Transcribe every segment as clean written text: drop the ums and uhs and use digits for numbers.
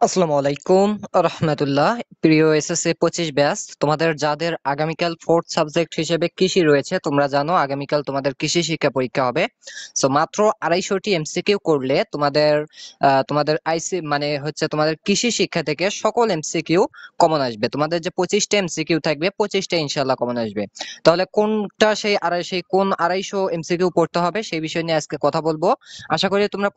আসসালামু আলাইকুম রহমতুল্লাহ। প্রিয় এসএসসি 25 ব্যাচ, তোমাদের যাদের আগামীকাল ফোর্থ সাবজেক্ট হিসেবে কৃষি রয়েছে, তোমরা জানো আগামীকাল তোমাদের কৃষি শিক্ষা পরীক্ষা হবে। সো মাত্র 250টি এমসিকিউ করলে তোমাদের আইসি মানে হচ্ছে তোমাদের কৃষি শিক্ষা থেকে সকল এমসিকিউ কমন আসবে। তোমাদের যে 25টা এমসিকিউ থাকবে 25টা ইনশাআল্লাহ কমন আসবে। তাহলে কোন 250 এমসিকিউ পড়তে হবে সেই বিষয় নিয়ে আজকে কথা বলবো। আশা করি তোমরা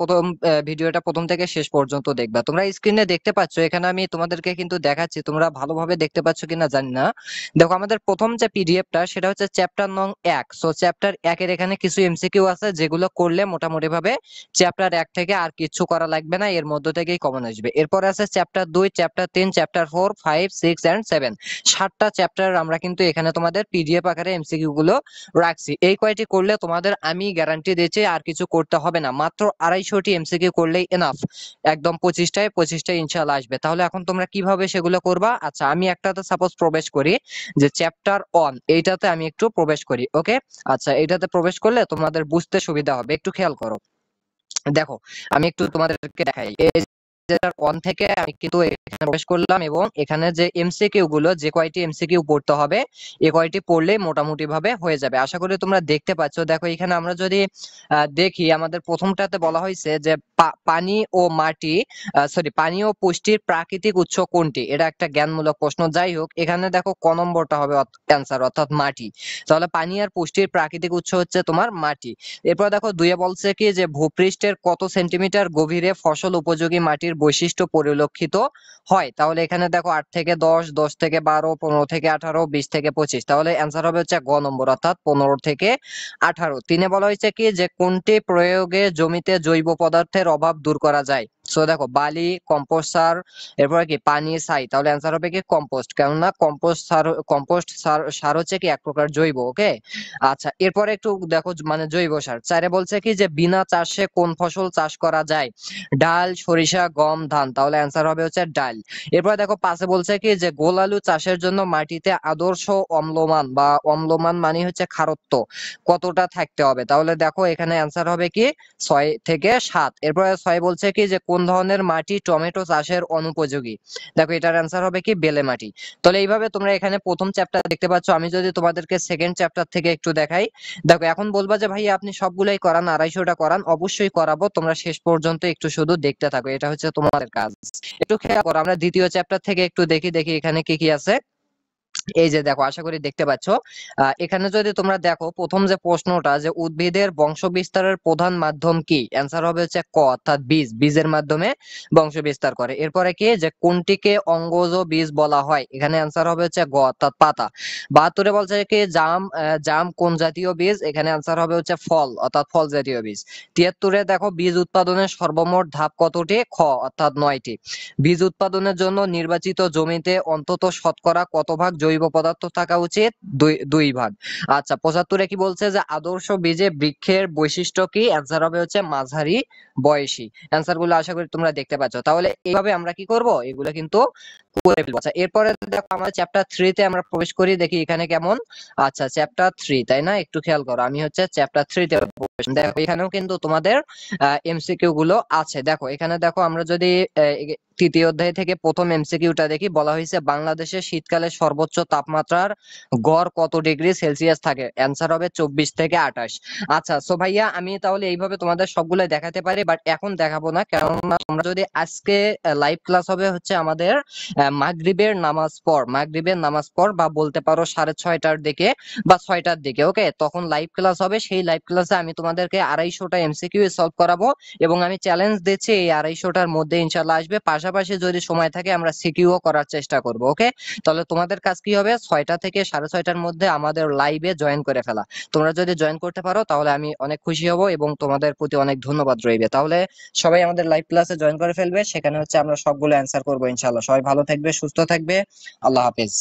ভিডিওটা প্রথম থেকে শেষ পর্যন্ত দেখবা। তোমরা স্ক্রিনে দেখতে পাচ্ছ, এখানে আমি তোমাদেরকে কিন্তু দেখাচ্ছি, তোমরা ভালোভাবে দেখতে পাচ্ছ কিনা জানি না। দেখো, আমাদের প্রথম যে পিডিএফটা সেটা হচ্ছে চ্যাপ্টার নং 1। সো চ্যাপ্টার 1 এর এখানে কিছু এমসিকিউ আছে যেগুলো করলে মোটামুটি ভাবে চ্যাপ্টার 1 থেকে আর কিছু করা লাগবে না, এর মধ্য থেকেই কমন আসবে। এরপর আছে চ্যাপ্টার 2, চ্যাপ্টার 3, চ্যাপ্টার 4, 5, 6 এন্ড 7। 7টা চ্যাপ্টার আমরা কিন্তু এখানে তোমাদের পিডিএফ আকারে এমসিকিউ গুলো রাখছি। এই কয়টি করলে তোমাদের আমি গ্যারান্টি দিচ্ছি আর কিছু করতে হবে না। মাত্র 250টি এমসিকিউ করলেই এনাফ। একদম 25টায় ইনশাআল্লাহ আসবে। তাহলে এখন তোমরা কিভাবে সেগুলো করবা? আচ্ছা, আমি একটাতে সাপোজ প্রবেশ করি, যে চ্যাপ্টার 1, এইটাতে আমি একটু প্রবেশ করি। ওকে, আচ্ছা, এইটাতে প্রবেশ করলে তোমাদের বুঝতে সুবিধা হবে। একটু খেয়াল করো। দেখো, আমি একটু তোমাদেরকে দেখাই। এই চ্যাপ্টার 1 থেকে আমি কিন্তু এখানে প্রবেশ করলাম এবং এখানে যে এমসিকিউ গুলো, যে কয়টি এমসিকিউ পড়তে হবে, এই কয়টি পড়লে মোটামুটি ভাবে হয়ে যাবে। আশা করি তোমরা দেখতে পাচ্ছ। দেখো, এখানে আমরা যদি দেখি, আমাদের প্রথমটাতে বলা হয়েছে যে পানি ও মাটি, পানি ও পুষ্টির প্রাকৃতিক উৎস কোনটি? এটা একটা জ্ঞানমূলক প্রশ্ন। যাই হোক, এখানে দেখো ক নম্বরটা হবে অ্যান্সার, অর্থাৎ মাটি। তাহলে পানি আর পুষ্টির প্রাকৃতিক উৎস হচ্ছে তোমার মাটি। এরপর দেখো, 2 বলছে কি যে ভূপৃষ্ঠের কত সেন্টিমিটার গভীরে ফসল উপযোগী মাটির বৈশিষ্ট্য পরিলক্ষিত হয়? তাহলে এখানে দেখো 8 থেকে 10, 10 থেকে 12, 15 থেকে 18, 20 থেকে 25। তাহলে অ্যান্সার হবে হচ্ছে গ নম্বর, অর্থাৎ 15 থেকে 18। 3 বলা হয়েছে কি যে কোনটি প্রয়োগে জমিতে জৈব পদার্থের অভাব দূর করা যায়? সো দেখো, বালি, কম্পোস্ট সার, এরপরে কি পানি, ছাই। তাহলে অ্যান্সার হবে কি কম্পোস্ট, কেননা কম্পোস্ট সার হচ্ছে কি এক প্রকার জৈব। ওকে, আচ্ছা, এরপরে একটু দেখো, মানে জৈব সার। 4 বলছে কি যে বিনা চাষে কোন ফসল চাষ করা যায়? ডাল, সরিষা, গম, ধান। তাহলে অ্যান্সার হবে হচ্ছে ডাল। এরপরে দেখো, 5 বলছে কি যে গোল আলু চাষের জন্য মাটিতে আদর্শ অম্লমান মানে হচ্ছে খারত্ব কতটা থাকতে হবে? তাহলে দেখো, এখানে অ্যান্সার হবে কি 6 থেকে 7। এরপরে 6 বলছে কি যে কোন ধরনের মাটি টমেটো চাষের অনুপযোগী? দেখো, এটার অ্যান্সার হবে কি বেলে মাটি। তাহলে এইভাবে তোমরা এখানে প্রথম চ্যাপ্টার দেখতে পাচ্ছ। আমি যদি তোমাদেরকে সেকেন্ড চ্যাপ্টার থেকে একটু দেখাই, দেখো, এখন বলবা যে ভাই আপনি সবগুলাই করান, 250টা করান। অবশ্যই করাবো, তোমরা শেষ পর্যন্ত একটু শুধু দেখতে থাকো, এটা হচ্ছে তোমাদের কাজ। একটু খেয়াল করো, আমরা দ্বিতীয় চ্যাপ্টার থেকে একটু দেখি এখানে কি কি আছে। এই যে দেখো, আশা করি দেখতে পাচ্ছ। এখানে যদি তোমরা দেখো, প্রথম যে প্রশ্নটা, যে উদ্ভিদের বংশ বিস্তারের প্রধান মাধ্যম কি? অ্যান্সার হবে হচ্ছে ক, অর্থাৎ বীজের মাধ্যমে বংশ বিস্তার করে। এরপরে কি যে কোনটিকে অঙ্গজ বীজ বলা হয়? এখানে অ্যান্সার হবে হচ্ছে গ, অর্থাৎ পাতা। 72 বলছে কি জাম কোন জাতীয় বীজ? এখানে অ্যান্সার হবে হচ্ছে ফল, অর্থাৎ ফল জাতীয় বীজ। 73 দেখো, বীজ উৎপাদনের সর্বমোট ধাপ কতটি? খ, অর্থাৎ 9টি। বীজ উৎপাদনের জন্য নির্বাচিত জমিতে অন্তত শতকরা কত ভাগ জৈব পদার্থ থাকা উচিত? 2 ভাগ। আচ্ছা, 75 কি বলছে যে আদর্শ বীজে বৃক্ষের বৈশিষ্ট্য কি? অ্যান্সার হবে হচ্ছে মাঝারি বয়সী। অ্যান্সার গুলো আশা করি তোমরা দেখতে পাচ্ছ। তাহলে এইভাবে আমরা কি করব, এগুলো কিন্তু করে ফেলবো। আচ্ছা, এরপরে দেখো, আমরা চ্যাপ্টার 3 তে আমরা প্রবেশ করি, দেখি এখানে কেমন। আচ্ছা, চ্যাপ্টার 3, তাই না? একটু খেয়াল করো, আমি হচ্ছে চ্যাপ্টার 3 তে প্রবেশ। দেখো, এখানেও কিন্তু তোমাদের এমসিকিউ গুলো আছে। দেখো, এখানে দেখো, আমরা যদি তৃতীয় অধ্যায় থেকে প্রথম এমসিকিউটা দেখি, বলা হয়েছে বাংলাদেশে শীতকালে সর্বোচ্চ তাপমাত্রার গড় কত ডিগ্রি সেলসিয়াস থাকে? অ্যান্সার হবে 24 থেকে 28। আচ্ছা, সো ভাইয়া, আমি তাহলে এইভাবে তোমাদের সবগুলো দেখাতে পারি, বাট এখন দেখাবো না, কেননা তোমরা যদি আজকে লাইভ ক্লাস হবে হচ্ছে আমাদের মাগরিবের নামাজ পড় বা বলতে পারো 6:30টার দিকে বা 6টার দিকে। ওকে, তখন লাইভ ক্লাস হবে। সেই লাইভ ক্লাসে আমি তোমাদেরকে 250টা এমসিকিউ সলভ করাবো এবং আমি চ্যালেঞ্জ দিচ্ছি এই 250টার মধ্যে ইনশাল্লাহ আসবে। পাশাপাশি যদি সময় থাকে আমরা সিকিউও করার চেষ্টা করব। ওকে, তাহলে তোমাদের কাজ কি হবে? 6টা থেকে 6:30টার মধ্যে আমাদের লাইভে জয়েন করে ফেলা। তোমরা যদি জয়েন করতে পারো তাহলে আমি অনেক খুশি হব এবং তোমাদের প্রতি অনেক ধন্যবাদ রইবে। তাহলে সবাই আমাদের লাইভ ক্লাসে জয়েন করে ফেলবে, সেখানে হচ্ছে আমরা সবগুলো অ্যান্সার করবো ইনশাল্লাহ। সবাই ভালো থাকবে, সুস্থ থাকবে। আল্লাহ হাফেজ।